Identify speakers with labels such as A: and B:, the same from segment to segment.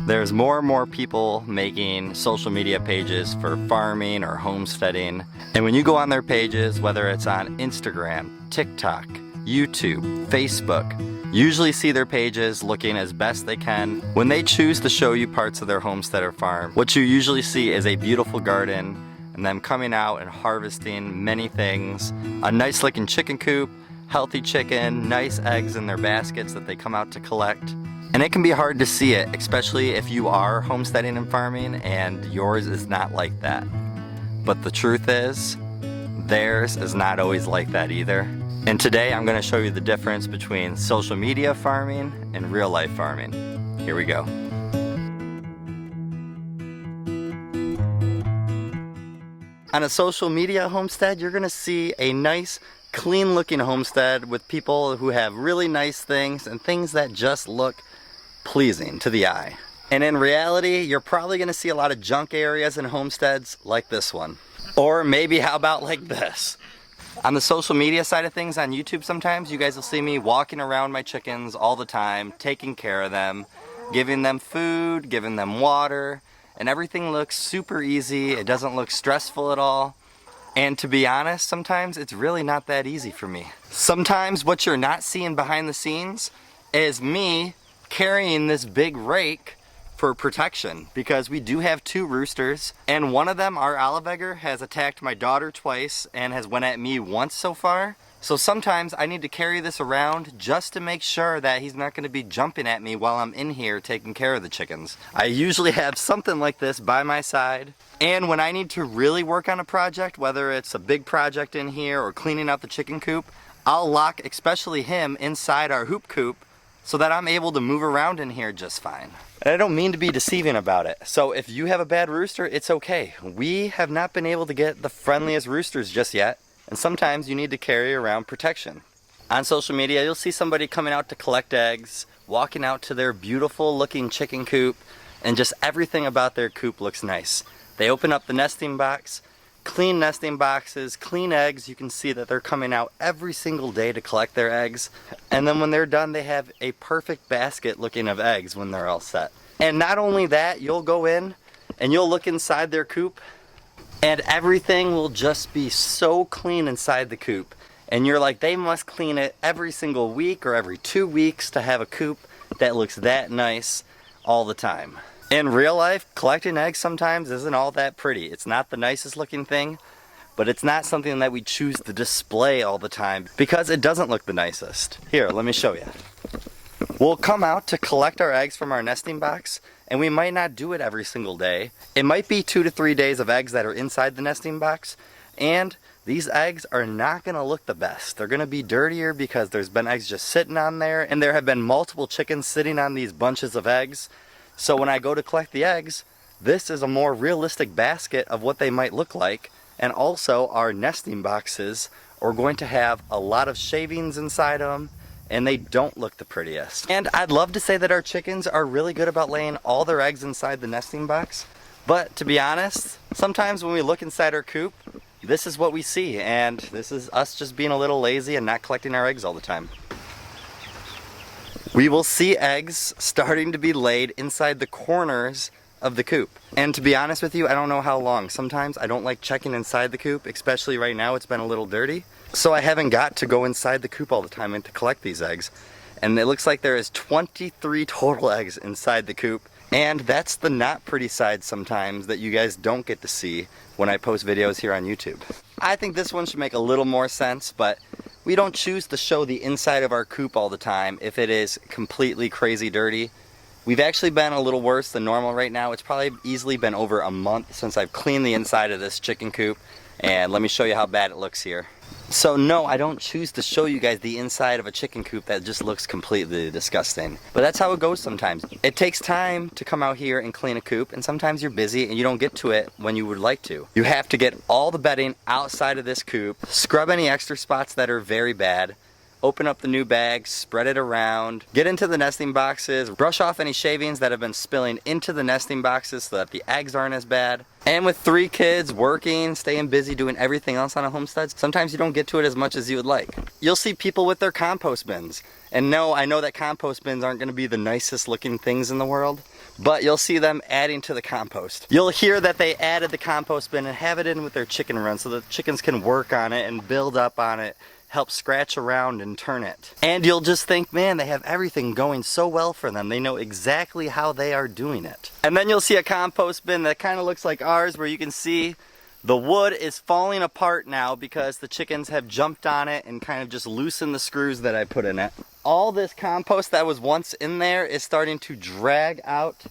A: There's more and more people making social media pages for farming or homesteading. And when you go on their pages, whether it's on Instagram, TikTok, YouTube, Facebook, you usually see their pages looking as best they can. When they choose to show you parts of their homestead or farm, what you usually see is a beautiful garden and them coming out and harvesting many things. A nice looking chicken coop, healthy chicken, nice eggs in their baskets that they come out to collect. And it can be hard to see it, especially if you are homesteading and farming and yours is not like that. But the truth is, theirs is not always like that either. And today I'm going to show you the difference between social media farming and real life farming. Here we go. On a social media homestead, you're going to see a nice, clean looking homestead with people who have really nice things and things that just look pleasing to the eye. And in reality, you're probably going to see a lot of junk areas in homesteads like this one. Or maybe how about like this? On the social media side of things on YouTube, sometimes you guys will see me walking around my chickens all the time, taking care of them, giving them food, giving them water, and everything looks super easy. It doesn't look stressful at all. And to be honest, sometimes it's really not that easy for me. Sometimes what you're not seeing behind the scenes is me carrying this big rake for protection, because we do have 2 roosters, and one of them, our olive egger, has attacked my daughter twice and has went at me once so far. So sometimes I need to carry this around just to make sure that he's not going to be jumping at me while I'm in here taking care of the chickens. I usually have something like this by my side, and when I need to really work on a project, whether it's a big project in here or cleaning out the chicken coop, I'll lock especially him inside our hoop coop so that I'm able to move around in here just fine. And I don't mean to be deceiving about it. So if you have a bad rooster, it's okay. We have not been able to get the friendliest roosters just yet, and sometimes you need to carry around protection. On social media, you'll see somebody coming out to collect eggs, walking out to their beautiful looking chicken coop, and just everything about their coop looks nice. They open up the nesting box, clean nesting boxes, clean eggs. You can see that they're coming out every single day to collect their eggs. And then when they're done, they have a perfect basket looking of eggs when they're all set. And not only that, you'll go in and you'll look inside their coop and everything will just be so clean inside the coop. And you're like, they must clean it every single week or every 2 weeks to have a coop that looks that nice all the time. In real life, collecting eggs sometimes isn't all that pretty. It's not the nicest looking thing, but it's not something that we choose to display all the time because it doesn't look the nicest. Here, let me show you. We'll come out to collect our eggs from our nesting box, and we might not do it every single day. It might be 2 to 3 days of eggs that are inside the nesting box, and these eggs are not going to look the best. They're going to be dirtier because there's been eggs just sitting on there, and there have been multiple chickens sitting on these bunches of eggs. So when I go to collect the eggs, this is a more realistic basket of what they might look like. And also our nesting boxes are going to have a lot of shavings inside them, and they don't look the prettiest. And I'd love to say that our chickens are really good about laying all their eggs inside the nesting box. But to be honest, sometimes when we look inside our coop, this is what we see. And this is us just being a little lazy and not collecting our eggs all the time. We will see eggs starting to be laid inside the corners of the coop. And to be honest with you, I don't know how long. Sometimes I don't like checking inside the coop, especially right now it's been a little dirty. So I haven't got to go inside the coop all the time and to collect these eggs. And it looks like there is 23 total eggs inside the coop. And that's the not pretty side sometimes that you guys don't get to see when I post videos here on YouTube. I think this one should make a little more sense, but we don't choose to show the inside of our coop all the time if it is completely crazy dirty. We've actually been a little worse than normal right now. It's probably easily been over a month since I've cleaned the inside of this chicken coop. And let me show you how bad it looks here. So no, I don't choose to show you guys the inside of a chicken coop that just looks completely disgusting. But that's how it goes sometimes. It takes time to come out here and clean a coop, and sometimes you're busy and you don't get to it when you would like to. You have to get all the bedding outside of this coop, scrub any extra spots that are very bad, open up the new bag, spread it around, get into the nesting boxes, brush off any shavings that have been spilling into the nesting boxes so that the eggs aren't as bad. And with 3 kids working, staying busy, doing everything else on a homestead, sometimes you don't get to it as much as you would like. You'll see people with their compost bins. And no, I know that compost bins aren't going to be the nicest looking things in the world, but you'll see them adding to the compost. You'll hear that they added the compost bin and have it in with their chicken run so the chickens can work on it and build up on it, help scratch around and turn it. And you'll just think, man, they have everything going so well for them. They know exactly how they are doing it. And then you'll see a compost bin that kind of looks like ours, where you can see the wood is falling apart now because the chickens have jumped on it and kind of just loosened the screws that I put in it. All this compost that was once in there is starting to drag out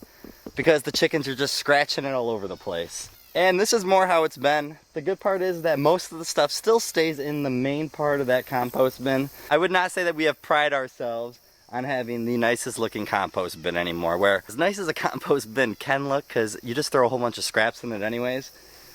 A: because the chickens are just scratching it all over the place. And this is more how it's been. The good part is that most of the stuff still stays in the main part of that compost bin. I would not say that we have pride ourselves on having the nicest looking compost bin anymore, where as nice as a compost bin can look, because you just throw a whole bunch of scraps in it anyways.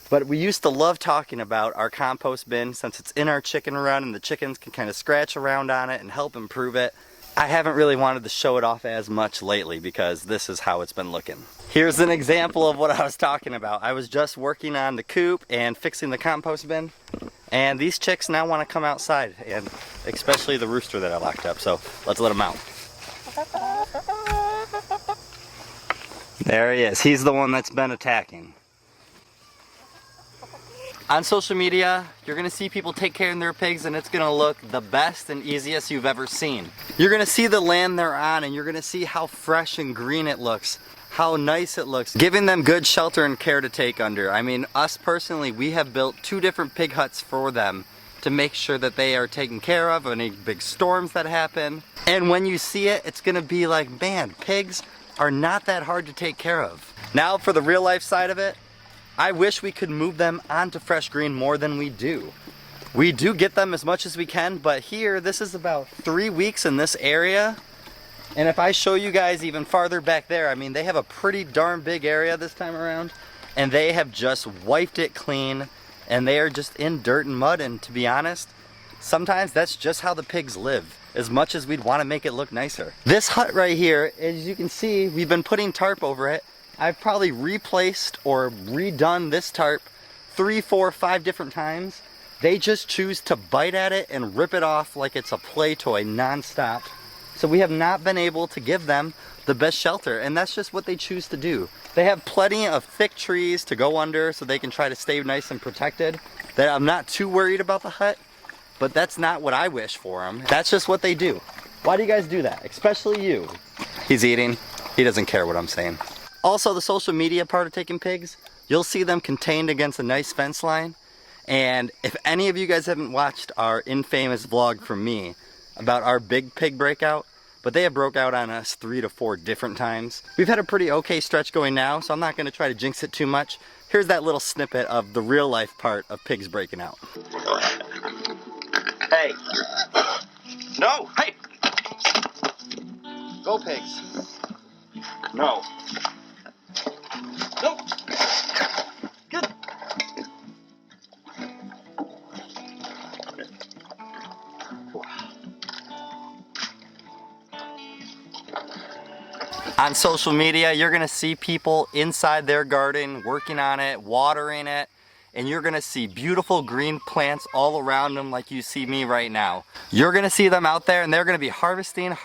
A: But we used to love talking about our compost bin since it's in our chicken run and the chickens can kind of scratch around on it and help improve it. I haven't really wanted to show it off as much lately because this is how it's been looking. Here's an example of what I was talking about. I was just working on the coop and fixing the compost bin, and these chicks now want to come outside, and especially the rooster that I locked up, so let's let him out. There he is. He's the one that's been attacking. On social media, you're gonna see people take care of their pigs and it's gonna look the best and easiest you've ever seen. You're gonna see the land they're on and you're gonna see how fresh and green it looks, how nice it looks, giving them good shelter and care to take under. I mean, us personally, we have built 2 different pig huts for them to make sure that they are taken care of, any big storms that happen. And when you see it, it's gonna be like, man, pigs are not that hard to take care of. Now for the real life side of it, I wish we could move them onto fresh green more than we do. We do get them as much as we can, but here, this is about 3 weeks in this area. And if I show you guys even farther back there, I mean, they have a pretty darn big area this time around, and they have just wiped it clean, and they are just in dirt and mud, and to be honest, sometimes that's just how the pigs live, as much as we'd want to make it look nicer. This hut right here, as you can see, we've been putting tarp over it. I've probably replaced or redone this tarp 3, 4, 5 different times. They just choose to bite at it and rip it off like it's a play toy nonstop. So we have not been able to give them the best shelter, and that's just what they choose to do. They have plenty of thick trees to go under so they can try to stay nice and protected. That I'm not too worried about the hut, but that's not what I wish for them. That's just what they do. Why do you guys do that? Especially you. He's eating. He doesn't care what I'm saying. Also, the social media part of taking pigs, you'll see them contained against a nice fence line. And if any of you guys haven't watched our infamous vlog from me about our big pig breakout, but they have broke out on us 3 to 4 different times. We've had a pretty okay stretch going now, so I'm not going to try to jinx it too much. Here's that little snippet of the real life part of pigs breaking out. Hey. No, hey. Go pigs. No. Nope. Good. On social media, you're gonna see people inside their garden working on it, watering it, and you're gonna see beautiful green plants all around them like you see me right now. You're gonna see them out there and they're gonna be harvesting,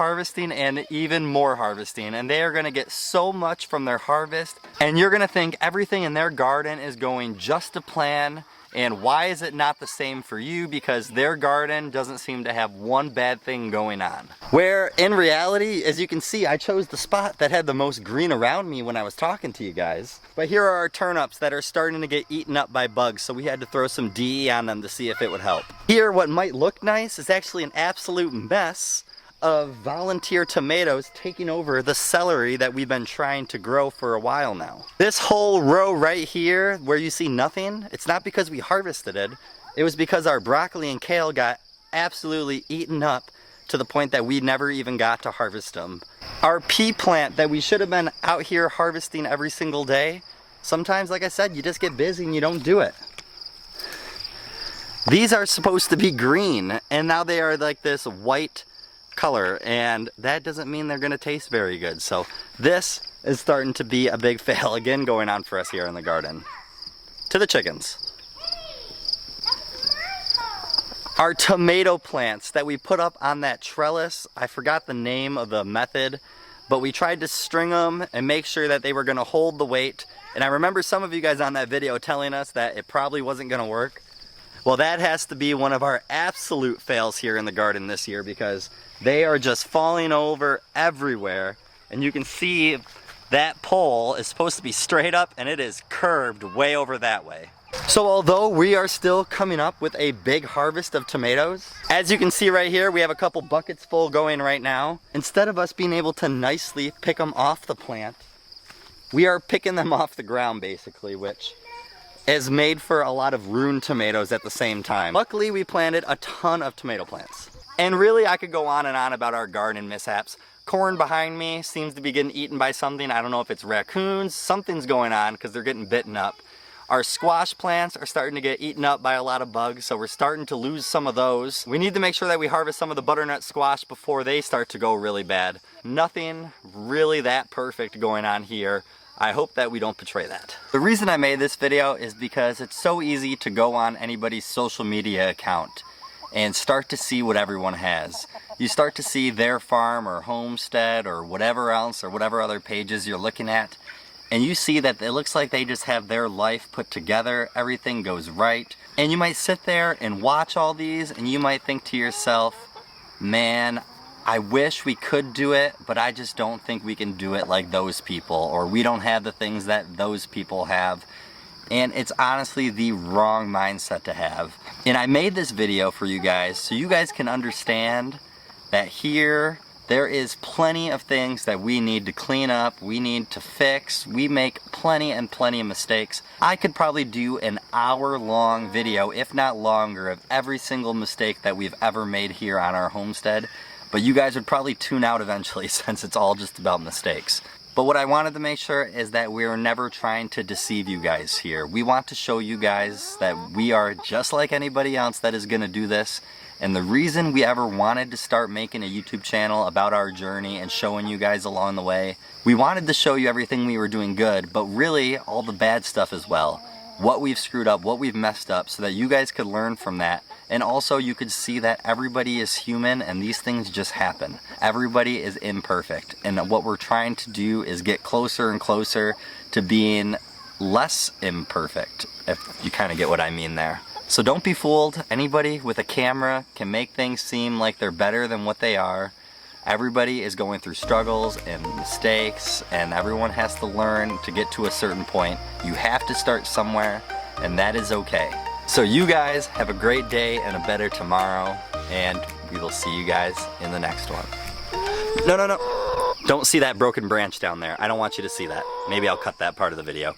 A: and even more harvesting, and they are gonna get so much from their harvest, and you're gonna think everything in their garden is going just to plan. And why is it not the same for you? Because their garden doesn't seem to have one bad thing going on. Where in reality, as you can see, I chose the spot that had the most green around me when I was talking to you guys. But here are our turnips that are starting to get eaten up by bugs, so we had to throw some DE on them to see if it would help. Here, what might look nice is actually an absolute mess of volunteer tomatoes taking over the celery that we've been trying to grow for a while now. This whole row right here where you see nothing, it's not because we harvested it, it was because our broccoli and kale got absolutely eaten up to the point that we never even got to harvest them. Our pea plant that we should have been out here harvesting every single day, sometimes, like I said, you just get busy and you don't do it. These are supposed to be green, and now they are like this white color, and that doesn't mean they're gonna taste very good. So this is starting to be a big fail again going on for us here in the garden. To the chickens. Our tomato plants that we put up on that trellis, I forgot the name of the method, but we tried to string them and make sure that they were gonna hold the weight. And I remember some of you guys on that video telling us that it probably wasn't gonna work. Well, that has to be one of our absolute fails here in the garden this year, because they are just falling over everywhere. And you can see that pole is supposed to be straight up and it is curved way over that way. So although we are still coming up with a big harvest of tomatoes, as you can see right here, we have a couple buckets full going right now. Instead of us being able to nicely pick them off the plant, we are picking them off the ground basically, which is made for a lot of ruined tomatoes at the same time. Luckily, we planted a ton of tomato plants. And really, I could go on and on about our garden mishaps. Corn behind me seems to be getting eaten by something. I don't know if it's raccoons, something's going on because they're getting bitten up. Our squash plants are starting to get eaten up by a lot of bugs, so we're starting to lose some of those. We need to make sure that we harvest some of the butternut squash before they start to go really bad. Nothing really that perfect going on here. I hope that we don't betray that. The reason I made this video is because it's so easy to go on anybody's social media account and start to see what everyone has. You start to see their farm or homestead or whatever else or whatever other pages you're looking at, and you see that it looks like they just have their life put together, everything goes right, and you might sit there and watch all these and you might think to yourself, man, I wish we could do it, but I just don't think we can do it like those people, or we don't have the things that those people have. And it's honestly the wrong mindset to have. And I made this video for you guys so you guys can understand that here there is plenty of things that we need to clean up, we need to fix. We make plenty and plenty of mistakes. I could probably do an hour-long video, if not longer, of every single mistake that we've ever made here on our homestead. But you guys would probably tune out eventually since it's all just about mistakes. But what I wanted to make sure is that we are never trying to deceive you guys here. We want to show you guys that we are just like anybody else that is gonna do this. And the reason we ever wanted to start making a YouTube channel about our journey and showing you guys along the way, we wanted to show you everything we were doing good, but really all the bad stuff as well. What we've screwed up, what we've messed up, so that you guys could learn from that. And also you could see that everybody is human and these things just happen. Everybody is imperfect. And what we're trying to do is get closer and closer to being less imperfect, if you kind of get what I mean there. So don't be fooled. Anybody with a camera can make things seem like they're better than what they are. Everybody is going through struggles and mistakes, and everyone has to learn to get to a certain point. You have to start somewhere, and that is okay. So you guys have a great day and a better tomorrow, and we will see you guys in the next one. No. Don't see that broken branch down there. I don't want you to see that. Maybe I'll cut that part of the video.